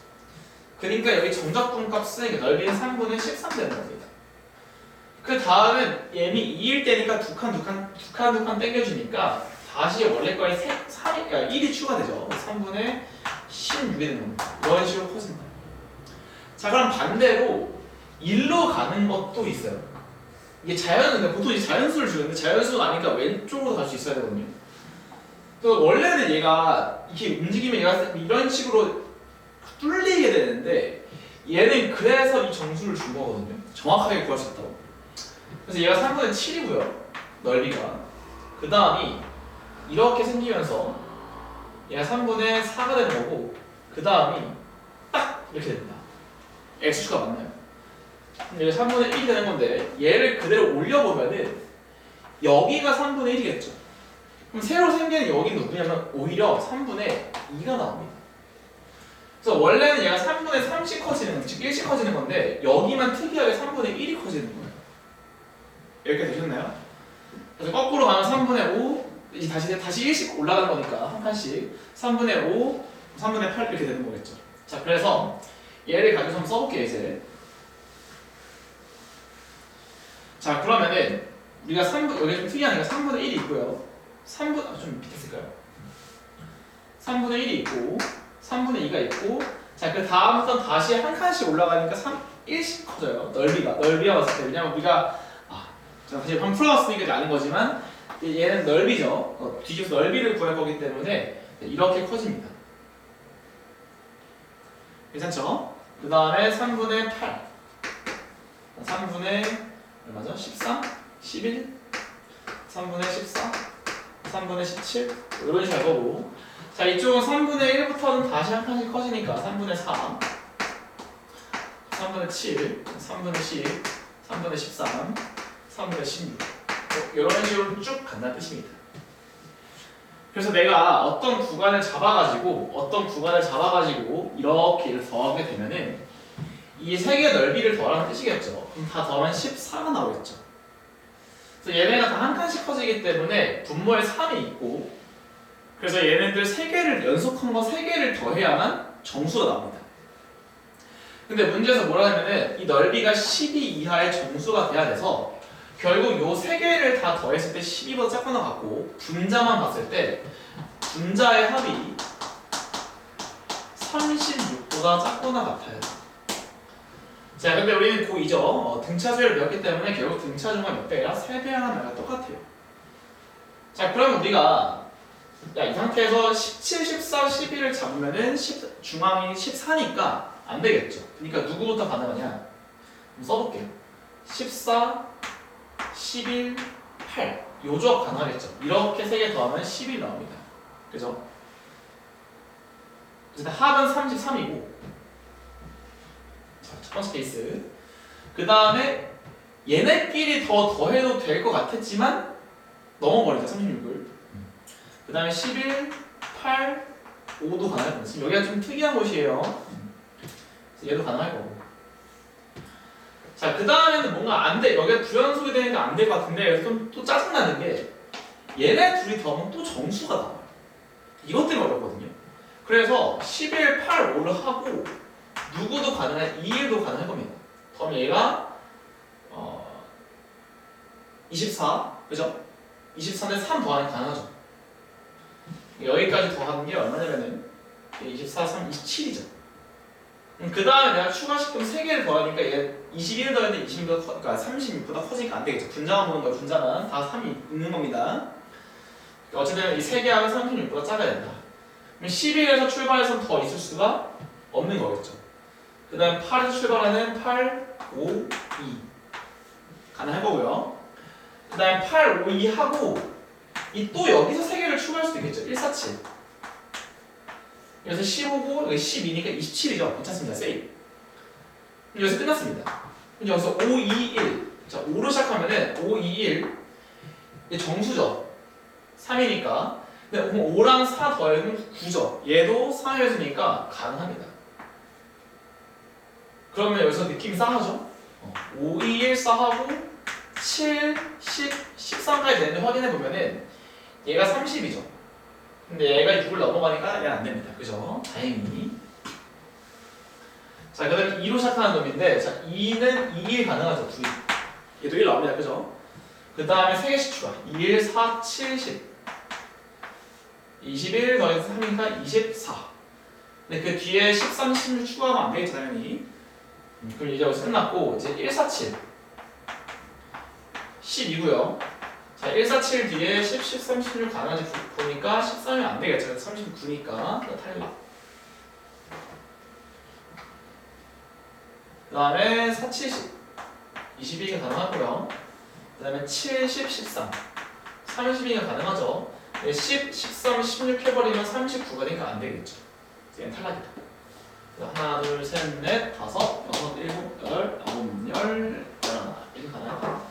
그러니까 여기 정적분 값은 넓이는 3분의 13 되는 겁니다. 그 다음은 얘는 2일 때니까 두 칸 땡겨주니까 다시 원래 거에 1이 추가되죠. 3분의 16이 되는 겁니다. 이런 식으로 커진다. 자, 그럼 반대로 1로 가는 것도 있어요. 이게 보통 자연수를 주는데 자연수가 아니니까 왼쪽으로 갈 수 있어야 되거든요. 그래서 원래는 얘가 이렇게 움직이면 얘가 이런 식으로 뚫리게 되는데 얘는 그래서 이 정수를 준 거거든요. 정확하게 구할 수 있다고. 그래서 얘가 3분의 7이고요. 넓이가. 그 다음이 이렇게 생기면서 얘가 3분의 4가 되는 거고 그 다음이 딱 이렇게 됩니다. x축가 맞나요? 얘가 3분의 1이 되는 건데 얘를 그대로 올려보면은 여기가 3분의 1이겠죠. 그럼 새로 생기는 여기는 누구냐면 오히려 3분의 2가 나옵니다. 그래서 원래는 얘가 3분의 3씩 커지는, 즉 1씩 커지는 건데 여기만 특이하게 3분의 1이 커지는 거예요. 이렇게 되셨나요? 그래서 거꾸로 가면 3분의 5, 다시 1씩 올라가는 거니까 한 칸씩 3분의 5, 3분의 8 이렇게 되는 거겠죠. 자, 그래서 얘를 가지고 한번 써볼게요, 이제. 자, 그러면은 우리가 여기 좀 특이하니까 3분의 1이 있고요. 좀 밑에 쓸까요? 3분의 1이 있고 3분의 2가 있고 자, 그 다음부터 다시 한 칸씩 올라가니까 1씩 커져요. 넓이가 봤을 때. 왜냐면 우리가 사실 한 풀어놨으니까 아는 거지만 얘는 넓이죠. 뒤집어서 넓이를 구할 거기 때문에 이렇게 커집니다. 괜찮죠? 그 다음에 3분의 8 3분의 얼마죠? 13? 11? 3분의 14? 3분의 17? 이런 식으로 할 거고 자, 이쪽은 3분의 1부터는 다시 한 칸씩 커지니까 3분의 4 3분의 7 3분의 10 3분의 13 3분의 16 이런 식으로 쭉 간다는 뜻입니다. 그래서 내가 어떤 구간을 잡아가지고 이렇게 더하게 되면은 이 세 개의 넓이를 더하라는 뜻이겠죠. 그럼 다 더하면 14가 나오겠죠. 그래서 얘네가 다 한 칸씩 커지기 때문에 분모에 3이 있고 그래서 얘네들 세 개를 연속한 거 세 개를 더해야만 정수가 나옵니다. 근데 문제에서 뭐라 하면은 이 넓이가 12 이하의 정수가 돼야 돼서 결국 요 세 개를 다 더했을 때 12보다 작거나 같고 분자만 봤을 때 분자의 합이 36보다 작거나 같아요. 자, 근데 우리는 고2죠. 등차수를 배웠기 때문에 결국 등차중과 몇 배야? 3배 하나가 똑같아요. 자, 그럼 우리가 이 상태에서 17, 14, 11을 잡으면은 중앙이 14니까 안 되겠죠. 그러니까 누구부터 가능하냐? 한번 써볼게요. 14, 11, 8. 요 조합 가능하겠죠. 이렇게 세 개 더하면 11 나옵니다. 그죠? 일단 합은 33이고 자, 첫 번째 케이스. 그 다음에 얘네끼리 더해도 될 것 같았지만 넘어버리자 36을. 그 다음에 11, 8, 5도 가능할 거예요. 지금 여기가 좀 특이한 곳이에요. 그래서 얘도 가능할 거고. 자, 그 다음에는 뭔가 안 돼. 여기가 부연속이 되니까 안 될 것 같은데 여기서 또 짜증나는 게 얘네 둘이 더하면 또 정수가 나와요. 이것 때문에 어렵거든요. 그래서 11, 8, 5를 하고 누구도 가능한 2일도 가능할 겁니다. 그럼 얘가 24, 그죠? 24인데 3 더하니 가능하죠. 여기까지 더하는 게 얼마냐면은 24, 3, 27이죠. 그 다음에 내가 추가시키면 3개를 더하니까 얘 21을 더했는데 26보다 그러니까 36보다 커지니까 안 되겠죠. 분자만 보는 거예요. 분자만 다 3이 있는 겁니다. 어쨌든 이 3개 하면 36보다 작아야 된다. 그럼 11에서 출발해서 더 있을 수가 없는 거겠죠. 그 다음 8에서 출발하는 8, 5, 2 가능할 거고요. 그 다음 8, 5, 2 하고 또 여기서 3개를 추가할 수도 있겠죠. 1, 4, 7 여기서 15고 여기 12니까 27이죠. 괜찮습니다. 세이브. 여기서 끝났습니다. 여기서 5, 2, 1 자, 5로 시작하면은 5, 2, 1 정수죠. 3이니까 근데 5랑 4 더하면 9죠. 얘도 4였으니까 가능합니다. 그러면 여기서 느낌이 싸하죠? 5, 2, 1, 4하고 7, 10, 13까지 되는데 확인해보면은 얘가 30이죠. 근데 얘가 6을 넘어가니까 얘는 안 됩니다. 그죠? 다행히. 자, 그 다음에 2로 시작하는 놈인데, 자, 2는 2, 1 가능하죠. 2. 얘도 1 나옵니다. 그죠? 그 다음에 3개씩 추가. 2, 1, 4, 7, 10. 21 더해서 3이니까 24. 근데 그 뒤에 13, 16 추가하면 안 되겠죠, 당연히. 그럼 이제 여기서 끝났고, 이제 1, 4, 7. 10이고요. 자, 1, 4, 7 뒤에 10, 13, 16 가능한지 보니까 13이면 안 되겠죠. 39니까 탈락. 그 다음에 4, 7, 10. 22가 가능하고요. 그 다음에 7, 10, 13. 32가 가능하죠. 10, 13, 16 해버리면 39가 되니까 안 되겠죠. 얘는 탈락이다. 하나, 둘, 셋, 넷, 다섯, 여섯, 일곱, 여덟, 아홉, 열, 열하나. 이렇게 가능하다.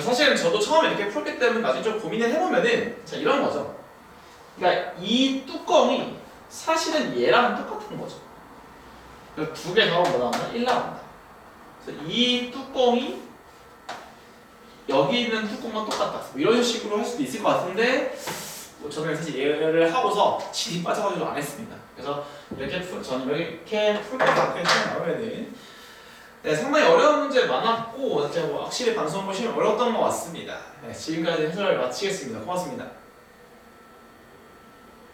사실은 저도 처음에 이렇게 풀었기 때문에 나중에 좀 고민을 해보면은 자 이런 거죠. 그러니까 이 뚜껑이 사실은 얘랑 똑같은 거죠. 그러니까 두 개 더하면 뭐 나오나? 1 나온다. 그래서 이 뚜껑이 여기 있는 뚜껑과 똑같다. 뭐 이런 식으로 할 수도 있을 것 같은데 뭐 저는 사실 얘를 하고서 진이 빠져가지고 안 했습니다. 그래서 저는 이렇게 풀 것 같아요. 나오면은 네, 상당히 어려운 문제 많았고 뭐 확실히 방송 보시면 어려웠던 것 같습니다. 네, 지금까지 해설을 마치겠습니다. 고맙습니다.